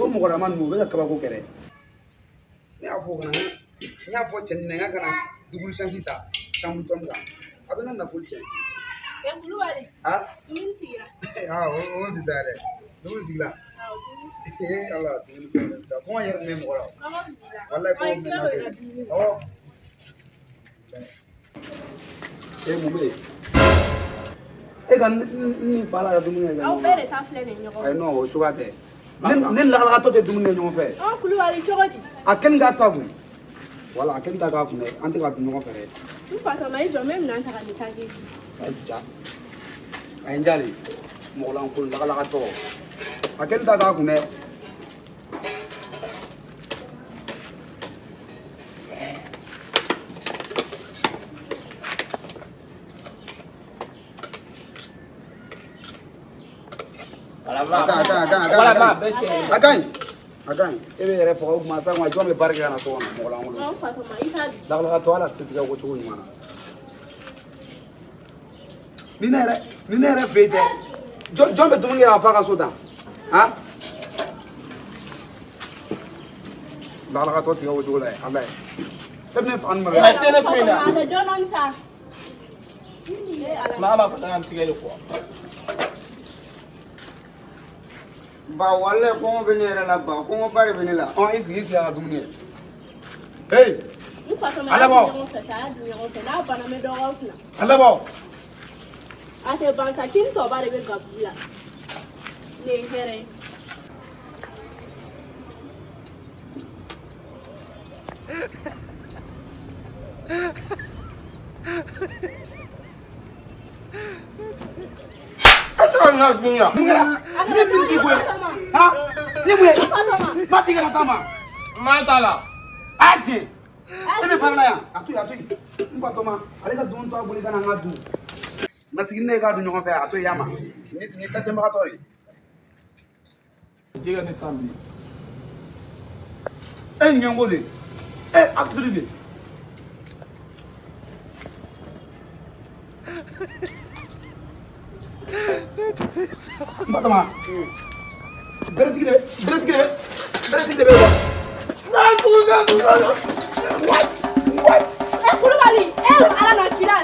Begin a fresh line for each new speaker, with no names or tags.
o mɔgɔ ma n'u bɛ ka kabako kɛ dɛ ne y'a fɔ o kana n y'a fɔ cɛ ɲinɛ n ka kana double chance ta chambre tɔn kan a bɛ na nafolo cɛ
Kulubali dumuni sigira
o tɛ taa dɛ dumuni sigila ala dumuni kɔngɔ yɛrɛ ne mɔgɔ la walayi kɔngɔ bɛ na awɔ mun bɛ yen e ka ni fa la ka dumuni kɛ
aw bɛɛ de ta filɛ nin ɲɔgɔn fɛ
ayi non o cogoya tɛ ne lakalakatɔ tɛ dumuni kɛ ɲɔgɔn fɛ
Kulubali cogo di
a kɛlen k'a ta kun wala a kɛlen ta k'a kun dɛ an tɛ ka dun ɲɔgɔn fɛ dɛ
n fatɔma i jɔ n bɛ minɛn ta ka nin kage
a ja a ye n jali mɔgɔlankolon lakalakatɔ a kɛlen ta k'a kun dɛ a ka ɲi e bɛ yɛrɛ faga o kuma sa ma jɔn bɛ baara kɛ ka na so kɔnɔ mɔgɔlankolon lakalakatɔ ala tɛ se tigɛ ko cogo ɲuman na ni ne yɛrɛ fɛ yen tɛ jɔn bɛ dumuni kɛ ka fa ka so tan han lakalakatɔ tigɛ o cogo la ye ala ye e bɛ ne faga ni ma
a tɛ ne kun na a tɛ dɔɔnin sa
n'a b'a fɔ k'an tigɛ de fɔ
ba walayi kɔngɔ bɛ ne yɛrɛ la ba kɔngɔ ba de bɛ ne la i sigi ka dumuni kɛ hey
n fatɔma a y'a dun ɲɔgɔn fɛ sa a y'a dun ɲɔgɔn fɛ n'a banna n bɛ dɔ k'aw kunna
a labɔ
a tɛ ban sa kini tɔba de bɛ gabugu la ne ye hɛrɛ ye
na dunya mun kɛra ne min t'i bonya han ne mun ye ma sigi ka taa ma
ma t'a la
a jɛ e bɛ fara la yan a to yen n fatɔma ale ka dumuni to a bolo i ka na n ka dun ma sigi ne k'a dun ɲɔgɔn fɛ a to yen a ma ni ta dɛmɛbagatɔ de
jɛgɛ ne tan bi
e ɲɛngo de e akitiri de Batama. Beretigi de bɛ wa.
Kulubali ala na kira